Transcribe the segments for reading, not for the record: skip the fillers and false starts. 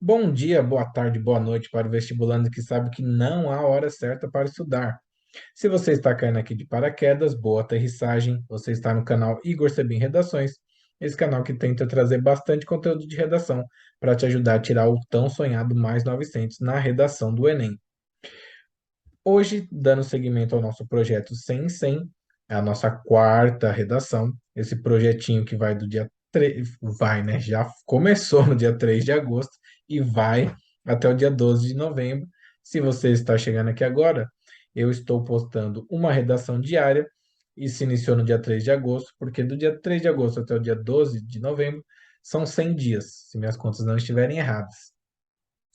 Bom dia, boa tarde, boa noite para o vestibulando que sabe que não há hora certa para estudar. Se você está caindo aqui de paraquedas, boa aterrissagem. Você está no canal Igor Sebin Redações, esse canal que tenta trazer bastante conteúdo de redação para te ajudar a tirar o tão sonhado mais 900 na redação do Enem. Hoje, dando seguimento ao nosso projeto 100 em 100, é a nossa quarta redação. Esse projetinho que vai do dia 3, vai, né? Já começou no dia 3 de agosto e vai até o dia 12 de novembro. Se você está chegando aqui agora, eu estou postando uma redação diária e se iniciou no dia 3 de agosto, porque do dia 3 de agosto até o dia 12 de novembro são 100 dias, se minhas contas não estiverem erradas.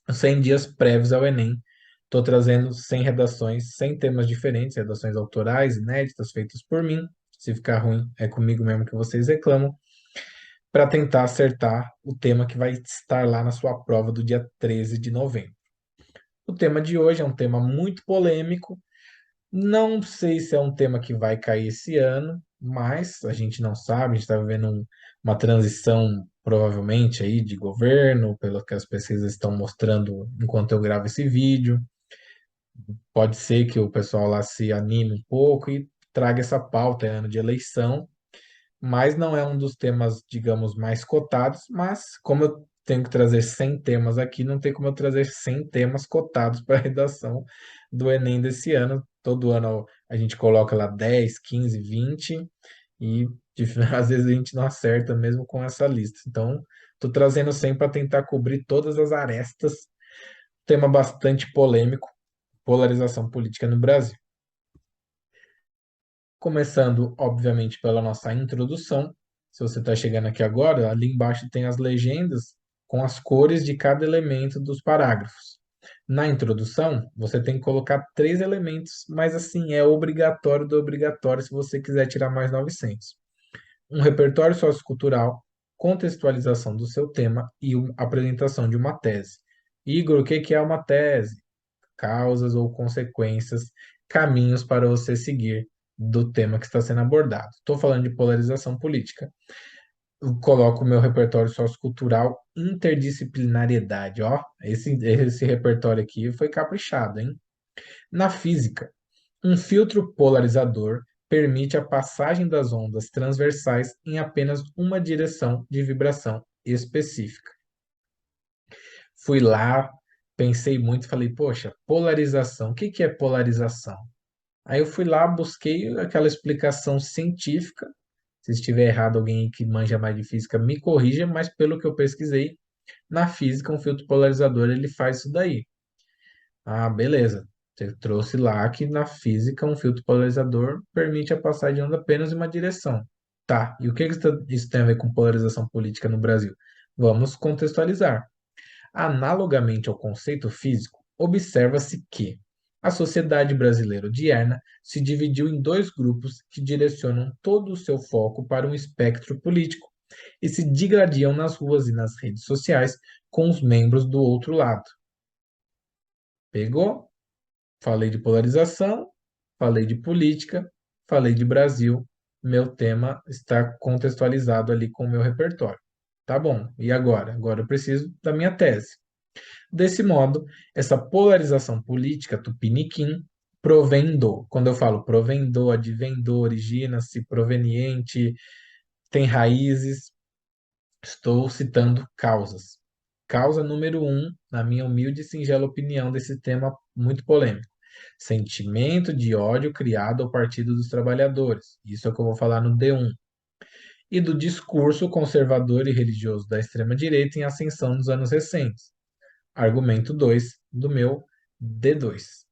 100 dias prévios ao Enem. Estou trazendo 100 redações, 100 temas diferentes, redações autorais, inéditas, feitas por mim. Se ficar ruim, é comigo mesmo que vocês reclamam, para tentar acertar o tema que vai estar lá na sua prova do dia 13 de novembro. O tema de hoje é um tema muito polêmico. Não sei se é um tema que vai cair esse ano, mas a gente não sabe, a gente está vivendo uma transição provavelmente aí de governo, pelo que as pesquisas estão mostrando enquanto eu gravo esse vídeo. Pode ser que o pessoal lá se anime um pouco e traga essa pauta, é ano de eleição, mas não é um dos temas, digamos, mais cotados, mas como eu tenho que trazer 100 temas aqui, não tem como eu trazer 100 temas cotados para a redação do Enem desse ano. Todo ano a gente coloca lá 10, 15, 20 e às vezes a gente não acerta mesmo com essa lista. Então, estou trazendo 100 para tentar cobrir todas as arestas, tema bastante polêmico, polarização política no Brasil. Começando, obviamente, pela nossa introdução. Se você está chegando aqui agora, ali embaixo tem as legendas com as cores de cada elemento dos parágrafos. Na introdução, você tem que colocar três elementos, mas assim, é obrigatório do obrigatório se você quiser tirar mais 900. Um repertório sociocultural, contextualização do seu tema e apresentação de uma tese. Igor, o que que é uma tese? Causas ou consequências, caminhos para você seguir do tema que está sendo abordado. Estou falando de polarização política. Eu coloco o meu repertório sociocultural interdisciplinariedade, ó. Esse repertório aqui foi caprichado, hein? Na física, um filtro polarizador permite a passagem das ondas transversais em apenas uma direção de vibração específica. Fui lá, pensei muito, e falei, poxa, polarização, o que que é polarização? Aí eu fui lá, busquei aquela explicação científica. Se estiver errado, alguém que manja mais de física me corrija, mas pelo que eu pesquisei, na física, um filtro polarizador ele faz isso daí. Ah, beleza. Você trouxe lá que na física um filtro polarizador permite a passagem de onda apenas em uma direção. Tá, e o que que isso tem a ver com polarização política no Brasil? Vamos contextualizar. Analogamente ao conceito físico, observa-se que a sociedade brasileira odierna se dividiu em dois grupos que direcionam todo o seu foco para um espectro político e se digladiam nas ruas e nas redes sociais com os membros do outro lado. Pegou? Falei de polarização, falei de política, falei de Brasil. Meu tema está contextualizado ali com o meu repertório. Tá bom, e agora? Agora eu preciso da minha tese. Desse modo, essa polarização política tupiniquim provém do, quando eu falo provém do, advém do, origina-se, proveniente, tem raízes, estou citando causas. Causa número um, na minha humilde e singela opinião, desse tema muito polêmico. Sentimento de ódio criado ao Partido dos Trabalhadores. Isso é o que eu vou falar no D1. E do discurso conservador e religioso da extrema-direita em ascensão nos anos recentes. Argumento 2 do meu D2.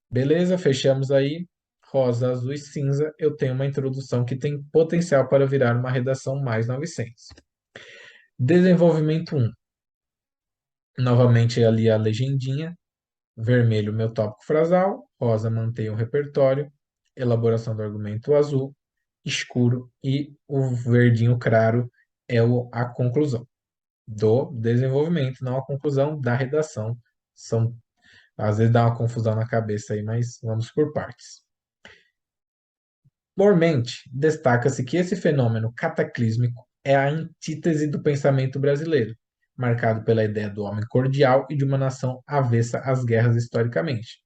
Beleza, fechamos aí. Rosa, azul e cinza. Eu tenho uma introdução que tem potencial para virar uma redação mais 900. Desenvolvimento 1. Novamente ali a legendinha. Vermelho, meu tópico frasal. Rosa, mantenha o repertório. Elaboração do argumento azul. Escuro. E o verdinho claro é a conclusão do desenvolvimento, não a conclusão da redação. São Às vezes dá uma confusão na cabeça aí, mas vamos por partes. Mormente, destaca-se que esse fenômeno cataclísmico é a antítese do pensamento brasileiro, marcado pela ideia do homem cordial e de uma nação avessa às guerras historicamente.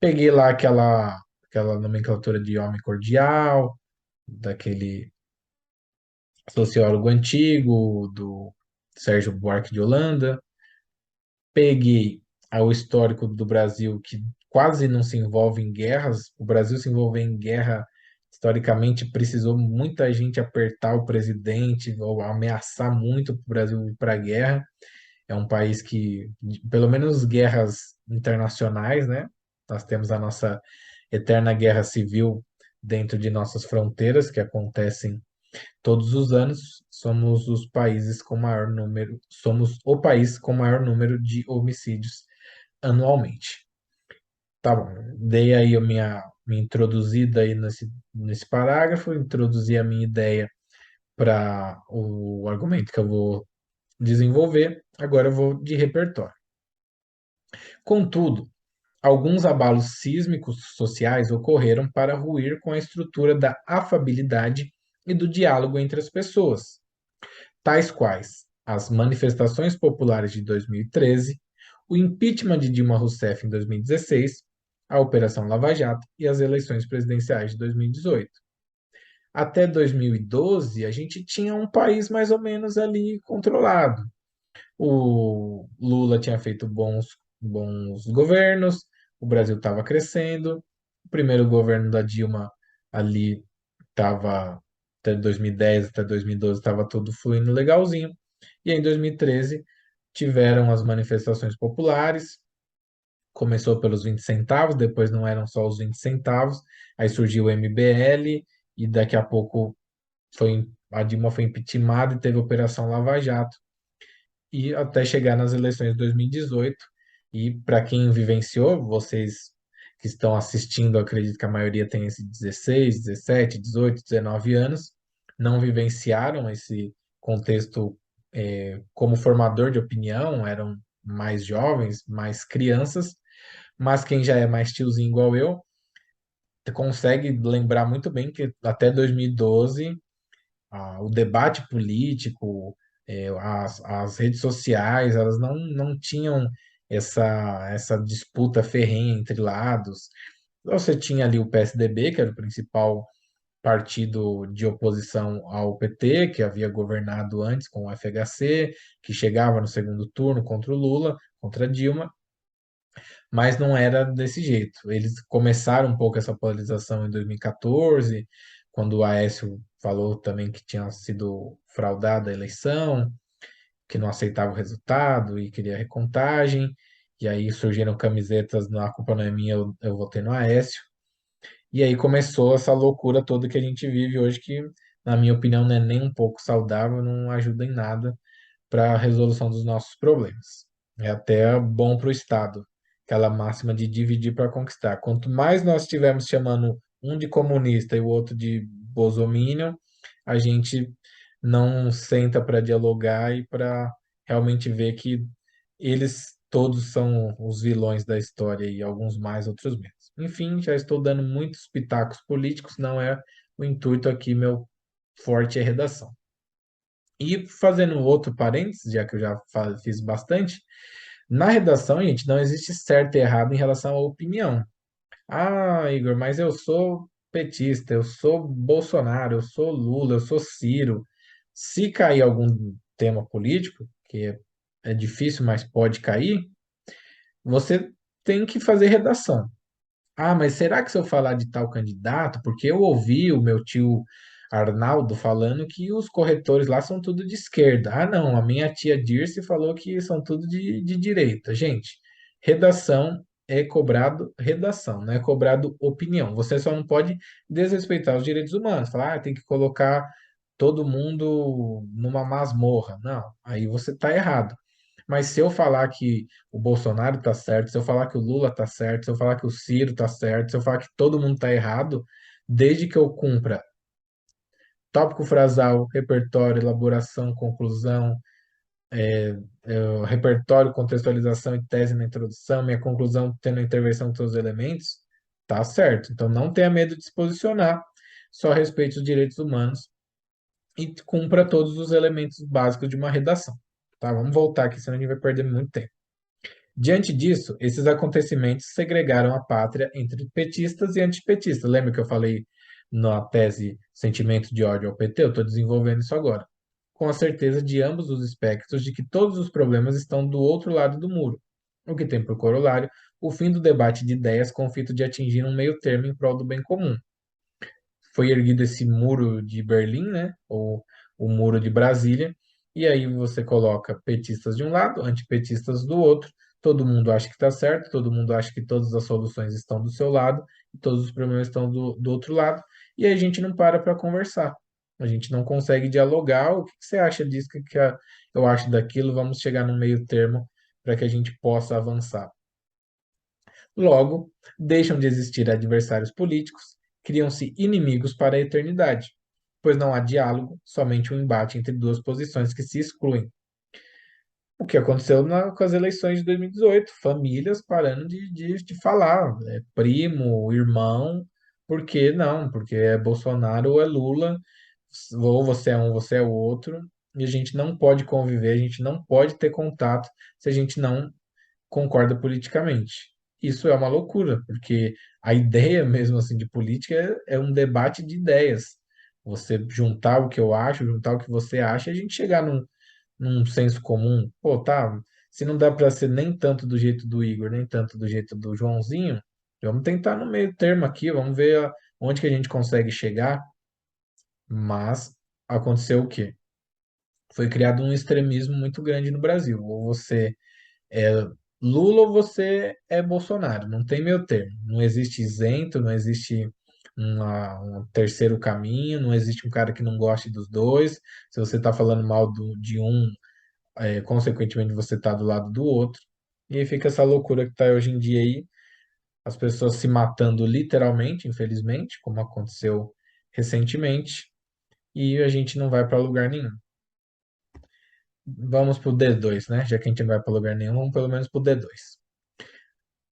Peguei lá aquela nomenclatura de homem cordial, daquele sociólogo antigo, do Sérgio Buarque de Holanda. Peguei o histórico do Brasil, que quase não se envolve em guerras. O Brasil se envolver em guerra, historicamente, precisou muita gente apertar o presidente ou ameaçar muito para o Brasil ir para a guerra. É um país que, pelo menos guerras internacionais, né? Nós temos a nossa eterna guerra civil dentro de nossas fronteiras, que acontecem todos os anos. Somos os países com maior número, somos o país com maior número de homicídios anualmente. Tá bom, dei aí minha introduzida aí nesse parágrafo, introduzi a minha ideia para o argumento que eu vou desenvolver. Agora eu vou de repertório. Contudo, alguns abalos sísmicos sociais ocorreram para ruir com a estrutura da afabilidade e do diálogo entre as pessoas, tais quais as manifestações populares de 2013, o impeachment de Dilma Rousseff em 2016, a Operação Lava Jato e as eleições presidenciais de 2018. Até 2012, a gente tinha um país mais ou menos ali controlado. O Lula tinha feito bons governos, o Brasil estava crescendo, o primeiro governo da Dilma ali estava, até 2010, até 2012, estava tudo fluindo legalzinho, e aí, em 2013 tiveram as manifestações populares, começou pelos 20 centavos, depois não eram só os 20 centavos, aí surgiu o MBL, e daqui a pouco a Dilma foi impeachmentada e teve a Operação Lava Jato, e até chegar nas eleições de 2018. E para quem vivenciou, vocês que estão assistindo, acredito que a maioria tem esse 16, 17, 18, 19 anos, não vivenciaram esse contexto como formador de opinião, eram mais jovens, mais crianças, mas quem já é mais tiozinho igual eu, consegue lembrar muito bem que até 2012 o debate político, as redes sociais, elas não tinham essa disputa ferrenha entre lados. Você tinha ali o PSDB, que era o principal partido de oposição ao PT, que havia governado antes com o FHC, que chegava no segundo turno contra o Lula, contra Dilma, mas não era desse jeito. Eles começaram um pouco essa polarização em 2014, quando o Aécio falou também que tinha sido fraudada a eleição, que não aceitava o resultado e queria recontagem. E aí surgiram camisetas, "Não, a culpa não é minha, eu votei no Aécio." E aí começou essa loucura toda que a gente vive hoje, que, na minha opinião, não é nem um pouco saudável, não ajuda em nada para a resolução dos nossos problemas. É até bom para o Estado, aquela máxima de dividir para conquistar. Quanto mais nós estivermos chamando um de comunista e o outro de bolsominion, a gente não senta para dialogar e para realmente ver que eles todos são os vilões da história e alguns mais, outros menos. Enfim, já estou dando muitos pitacos políticos, não é o intuito aqui, meu forte é redação. E fazendo outro parênteses, já que eu já fiz bastante, na redação, gente, não existe certo e errado em relação à opinião. Ah, Igor, mas eu sou petista, eu sou Bolsonaro, eu sou Lula, eu sou Ciro. Se cair algum tema político, que é difícil, mas pode cair, você tem que fazer redação. Ah, mas será que se eu falar de tal candidato, porque eu ouvi o meu tio Arnaldo falando que os corretores lá são tudo de esquerda. Ah, não, a minha tia Dirce falou que são tudo de direita. Gente, redação é cobrado redação, não é cobrado opinião. Você só não pode desrespeitar os direitos humanos. Falar, tem que colocar todo mundo numa masmorra. Não, aí você está errado. Mas se eu falar que o Bolsonaro está certo, se eu falar que o Lula está certo, se eu falar que o Ciro está certo, se eu falar que todo mundo está errado, desde que eu cumpra tópico frasal, repertório, elaboração, conclusão, repertório, contextualização e tese na introdução, minha conclusão tendo intervenção de todos os elementos, tá certo. Então não tenha medo de se posicionar, só respeite os direitos humanos e cumpra todos os elementos básicos de uma redação. tá? Vamos voltar aqui, senão a gente vai perder muito tempo. Diante disso, esses acontecimentos segregaram a pátria entre petistas e antipetistas. Lembra que eu falei na tese Sentimento de ódio ao PT? Eu estou desenvolvendo isso agora. Com a certeza de ambos os espectros de que todos os problemas estão do outro lado do muro, o que tem por corolário o fim do debate de ideias com o fito de atingir um meio termo em prol do bem comum. Foi erguido esse muro de Berlim, né? Ou o muro de Brasília, e aí você coloca petistas de um lado, antipetistas do outro. Todo mundo acha que está certo, todo mundo acha que todas as soluções estão do seu lado, e todos os problemas estão do outro lado, e aí a gente não para conversar. A gente não consegue dialogar. O que que você acha disso? O que que eu acho daquilo? Vamos chegar num meio termo para que a gente possa avançar. Logo, deixam de existir adversários políticos, criam-se inimigos para a eternidade, pois não há diálogo, somente um embate entre duas posições que se excluem. O que aconteceu com as eleições de 2018, famílias parando de falar, primo, irmão, por que não? Porque é Bolsonaro ou é Lula, ou você é um, você é o outro, e a gente não pode conviver, a gente não pode ter contato se a gente não concorda politicamente. Isso é uma loucura, porque a ideia mesmo assim de política é um debate de ideias. Você juntar o que eu acho, juntar o que você acha, e a gente chegar num senso comum. Pô, tá, se não dá para ser nem tanto do jeito do Igor, nem tanto do jeito do Joãozinho, vamos tentar no meio termo aqui, vamos ver onde que a gente consegue chegar. Mas aconteceu o quê? Foi criado um extremismo muito grande no Brasil. Ou você é Lula ou você é Bolsonaro, não tem meio termo. Não existe isento, não existe um terceiro caminho, não existe um cara que não goste dos dois. Se você está falando mal de um, consequentemente você está do lado do outro. E aí fica essa loucura que está hoje em dia aí, as pessoas se matando literalmente, infelizmente, como aconteceu recentemente, e a gente não vai para lugar nenhum. Vamos pro D2, né? Já que a gente não vai para lugar nenhum, vamos pelo menos pro D2.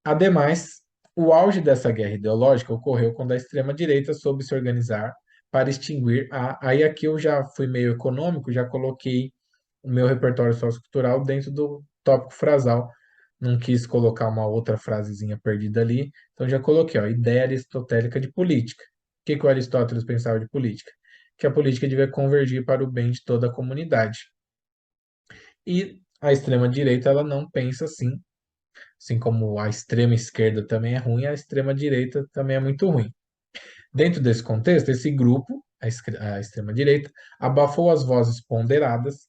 Ademais, o auge dessa guerra ideológica ocorreu quando a extrema-direita soube se organizar para extinguir a. Aí aqui eu já fui meio econômico, já coloquei o meu repertório sociocultural dentro do tópico frasal. Não quis colocar uma outra frasezinha perdida ali, então já coloquei, ó, ideia aristotélica de política. O que que o Aristóteles pensava de política? Que a política devia convergir para o bem de toda a comunidade. E a extrema-direita ela não pensa assim. Assim como a extrema esquerda também é ruim, a extrema direita também é muito ruim. Dentro desse contexto, esse grupo, a extrema direita, abafou as vozes ponderadas,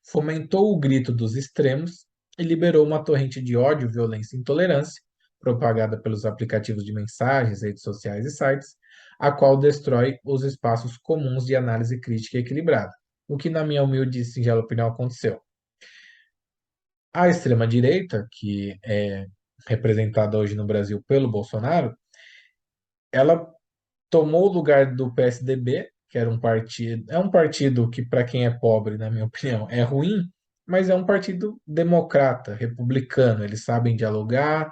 fomentou o grito dos extremos e liberou uma torrente de ódio, violência e intolerância, propagada pelos aplicativos de mensagens, redes sociais e sites, a qual destrói os espaços comuns de análise crítica e equilibrada. O que, na minha humilde e singela opinião, aconteceu? A extrema-direita, que é representada hoje no Brasil pelo Bolsonaro, ela tomou o lugar do PSDB, que era um partido, é um partido que, para quem é pobre, na minha opinião, é ruim, mas é um partido democrata, republicano. Eles sabem dialogar,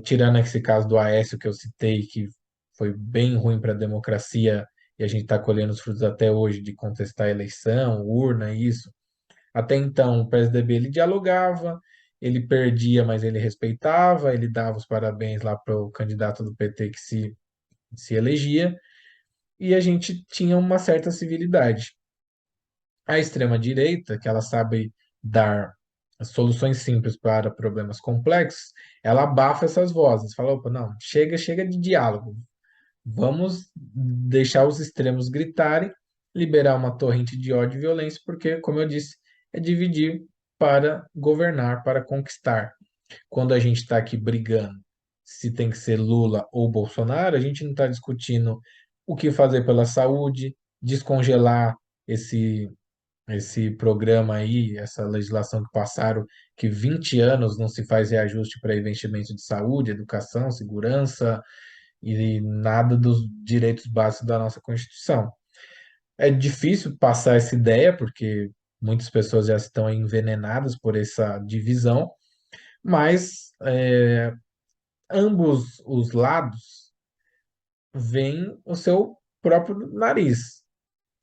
tirando esse caso do Aécio que eu citei, que foi bem ruim para a democracia, e a gente está colhendo os frutos até hoje de contestar a eleição, urna, isso. Até então, o PSDB ele dialogava, ele perdia, mas ele respeitava, ele dava os parabéns lá para o candidato do PT que se elegia, e a gente tinha uma certa civilidade. A extrema-direita, que ela sabe dar soluções simples para problemas complexos, ela abafa essas vozes, fala, opa, não, chega, chega de diálogo, vamos deixar os extremos gritarem, liberar uma torrente de ódio e violência, porque, como eu disse, é dividir para governar, para conquistar. Quando a gente está aqui brigando se tem que ser Lula ou Bolsonaro, a gente não está discutindo o que fazer pela saúde, descongelar esse esse programa aí, essa legislação que passaram, que 20 anos não se faz reajuste para investimento de saúde, educação, segurança, e nada dos direitos básicos da nossa Constituição. É difícil passar essa ideia, porque muitas pessoas já estão envenenadas por essa divisão, mas ambos os lados veem o seu próprio nariz.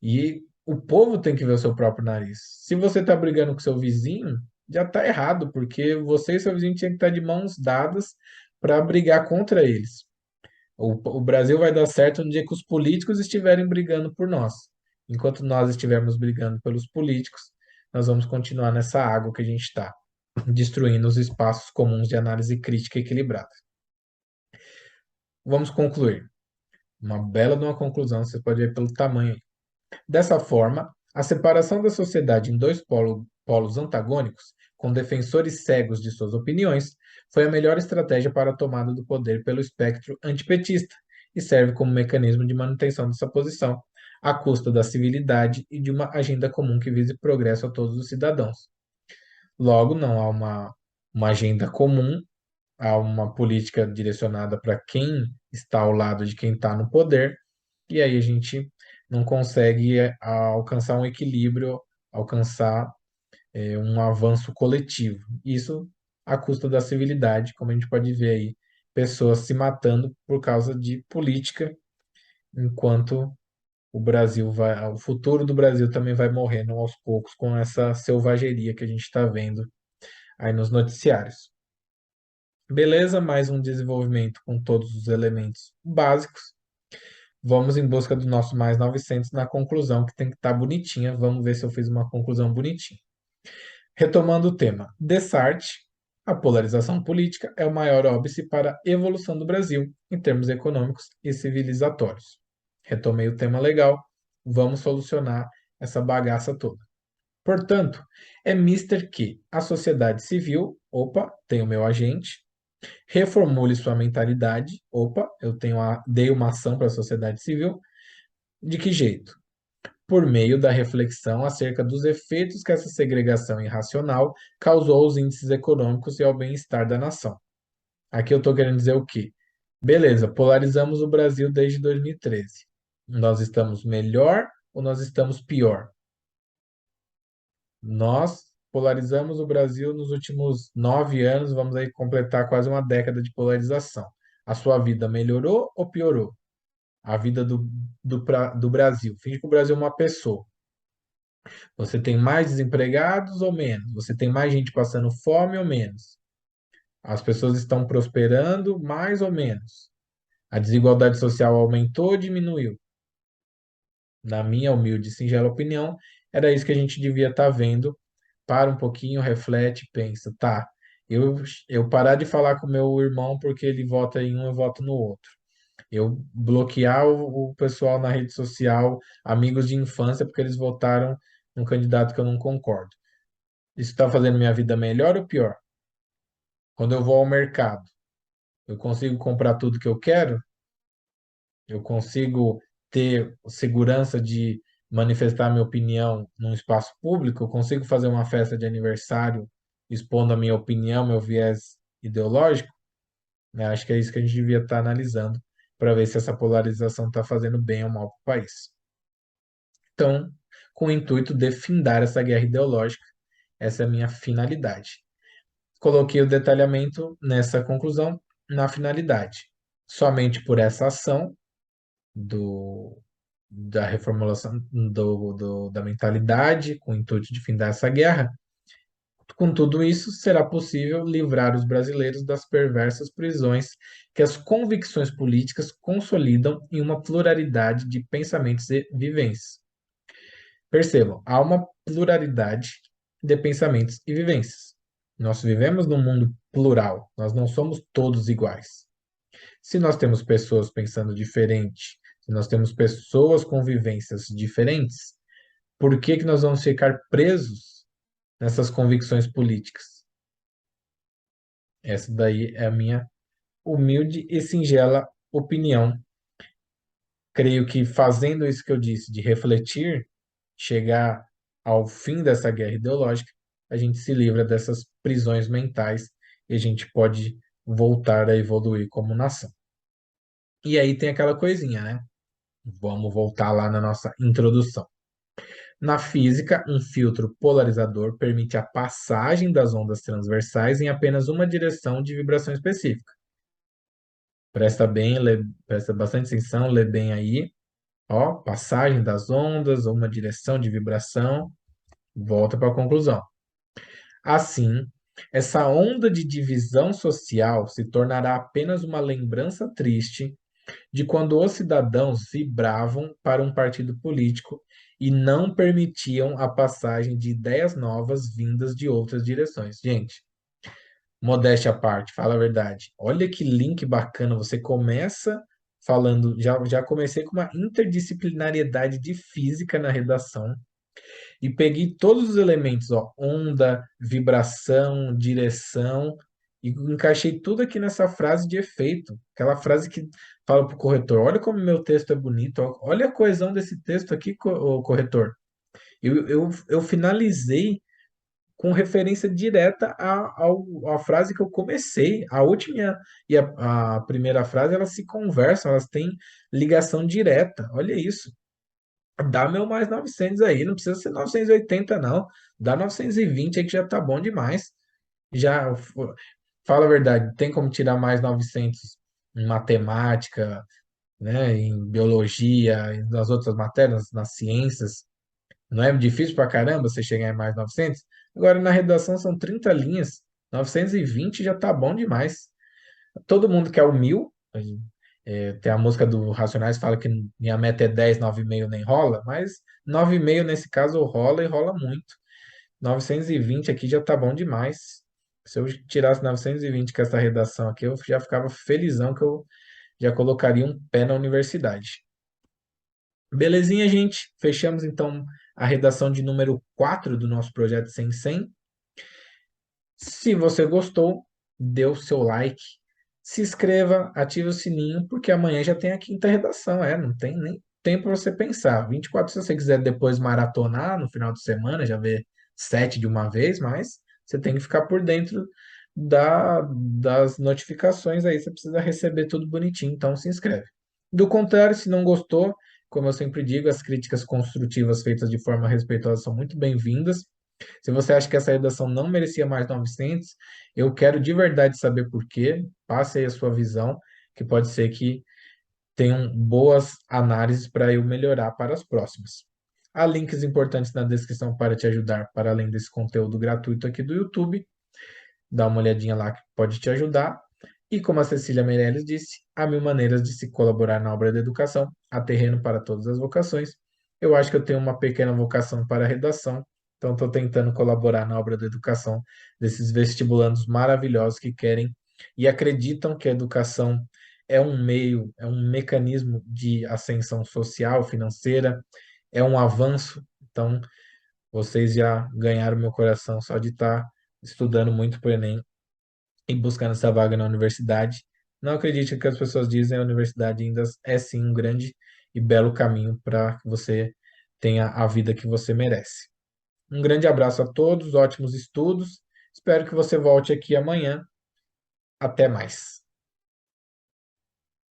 E O povo tem que ver o seu próprio nariz. Se você está brigando com seu vizinho, já está errado, porque você e seu vizinho tinham que estar de mãos dadas para brigar contra eles. O Brasil vai dar certo no dia que os políticos estiverem brigando por nós. Enquanto nós estivermos brigando pelos políticos, nós vamos continuar nessa água que a gente está, destruindo os espaços comuns de análise crítica equilibrada. Vamos concluir. Uma bela de uma conclusão, você pode ver pelo tamanho. Dessa forma, a separação da sociedade em dois polos antagônicos, com defensores cegos de suas opiniões, foi a melhor estratégia para a tomada do poder pelo espectro antipetista e serve como mecanismo de manutenção dessa posição, à custa da civilidade e de uma agenda comum que vise progresso a todos os cidadãos. Logo, não há uma agenda comum, há uma política direcionada para quem está ao lado de quem está no poder, e aí a gente não consegue alcançar um equilíbrio, alcançar um avanço coletivo. Isso à custa da civilidade, como a gente pode ver aí, pessoas se matando por causa de política, enquanto o futuro do Brasil também vai morrendo aos poucos com essa selvageria que a gente está vendo aí nos noticiários. Beleza, mais um desenvolvimento com todos os elementos básicos. Vamos em busca do nosso mais 900 na conclusão, que tem que estar bonitinha. Vamos ver se eu fiz uma conclusão bonitinha. Retomando o tema, Descartes, a polarização política é o maior óbice para a evolução do Brasil em termos econômicos e civilizatórios. Retomei o tema legal, vamos solucionar essa bagaça toda. Portanto, é mister que a sociedade civil, opa, tem o meu agente, reformule sua mentalidade, opa, dei uma ação para a sociedade civil, de que jeito? Por meio da reflexão acerca dos efeitos que essa segregação irracional causou aos índices econômicos e ao bem-estar da nação. Aqui eu estou querendo dizer o quê? Beleza, polarizamos o Brasil desde 2013. Nós estamos melhor ou nós estamos pior? Nós polarizamos o Brasil nos últimos 9 anos, vamos aí completar quase uma década de polarização. A sua vida melhorou ou piorou? A vida do Brasil. Finge que o Brasil é uma pessoa. Você tem mais desempregados ou menos? Você tem mais gente passando fome ou menos? As pessoas estão prosperando mais ou menos? A desigualdade social aumentou ou diminuiu? Na minha humilde e singela opinião, era isso que a gente devia estar vendo. Para um pouquinho, reflete, pensa, tá, eu parar de falar com meu irmão porque ele vota em um, eu voto no outro. Eu bloquear o pessoal na rede social, amigos de infância, porque eles votaram num candidato que eu não concordo. Isso está fazendo minha vida melhor ou pior? Quando eu vou ao mercado, eu consigo comprar tudo que eu quero? Eu consigo ter segurança de manifestar minha opinião num espaço público? Eu consigo fazer uma festa de aniversário expondo a minha opinião, meu viés ideológico? Né? Acho que é isso que a gente devia estar analisando para ver se essa polarização está fazendo bem ou mal para o país. Então, com o intuito de findar essa guerra ideológica, essa é a minha finalidade. Coloquei o detalhamento nessa conclusão na finalidade. Somente por essa ação do, da reformulação da mentalidade, com o intuito de findar essa guerra, com tudo isso, será possível livrar os brasileiros das perversas prisões que as convicções políticas consolidam em uma pluralidade de pensamentos e vivências. Percebam, há uma pluralidade de pensamentos e vivências. Nós vivemos num mundo plural, nós não somos todos iguais. Se nós temos pessoas pensando diferente, se nós temos pessoas com vivências diferentes, por que que nós vamos ficar presos nessas convicções políticas? Essa daí é a minha humilde e singela opinião. Creio que fazendo isso que eu disse, de refletir, chegar ao fim dessa guerra ideológica, a gente se livra dessas prisões mentais e a gente pode voltar a evoluir como nação. E aí tem aquela coisinha, né? Vamos voltar lá na nossa introdução. Na física, um filtro polarizador permite a passagem das ondas transversais em apenas uma direção de vibração específica. Presta bem, presta bastante atenção, lê bem aí. Ó, passagem das ondas, ou uma direção de vibração, volta para a conclusão. Assim, essa onda de divisão social se tornará apenas uma lembrança triste de quando os cidadãos vibravam para um partido político e não permitiam a passagem de ideias novas vindas de outras direções. Gente, modéstia à parte, fala a verdade. Olha que link bacana. Você começa falando, já comecei com uma interdisciplinariedade de física na redação e peguei todos os elementos, ó, onda, vibração, direção, e encaixei tudo aqui nessa frase de efeito. Aquela frase que fala para o corretor: olha como meu texto é bonito, ó, olha a coesão desse texto aqui, ô corretor. Eu finalizei com referência direta à frase que eu comecei. A última e a primeira frase, elas se conversam, elas têm ligação direta. Olha isso. Dá meu mais 900 aí, não precisa ser 980 não. Dá 920 aí que já tá bom demais. Já, fala a verdade, tem como tirar mais 900 em matemática, né, em biologia, e nas outras matérias, nas ciências. Não é difícil pra caramba você chegar em mais 900. Agora, na redação são 30 linhas. 920 já tá bom demais. Todo mundo quer o 1000. Tem a música do Racionais que fala que minha meta é 10, 9,5 nem rola, mas 9,5 nesse caso rola e rola muito. 920 aqui já tá bom demais. Se eu tirasse 920 com essa redação aqui, eu já ficava felizão que eu já colocaria um pé na universidade. Belezinha, gente? Fechamos então a redação de número 4 do nosso projeto 100. Se você gostou, dê o seu like, se inscreva, ative o sininho, porque amanhã já tem a quinta redação, não tem nem tempo para você pensar. 24, se você quiser depois maratonar no final de semana, já ver 7 de uma vez, mas você tem que ficar por dentro das notificações aí, você precisa receber tudo bonitinho, então se inscreve. Do contrário, se não gostou, como eu sempre digo, as críticas construtivas feitas de forma respeitosa são muito bem-vindas. Se você acha que essa redação não merecia mais 900, eu quero de verdade saber por quê. Passe aí a sua visão, que pode ser que tenham boas análises para eu melhorar para as próximas. Há links importantes na descrição para te ajudar, para além desse conteúdo gratuito aqui do YouTube. Dá uma olhadinha lá que pode te ajudar. E como a Cecília Meirelles disse, há mil maneiras de se colaborar na obra da educação, há terreno para todas as vocações. Eu acho que eu tenho uma pequena vocação para a redação, então estou tentando colaborar na obra da educação desses vestibulandos maravilhosos que querem e acreditam que a educação é um meio, é um mecanismo de ascensão social, financeira, é um avanço. Então, vocês já ganharam meu coração só de estar estudando muito para o Enem e buscando essa vaga na universidade. Não acredite no que as pessoas dizem, a universidade ainda é sim um grande e belo caminho para que você tenha a vida que você merece. Um grande abraço a todos, ótimos estudos. Espero que você volte aqui amanhã. Até mais.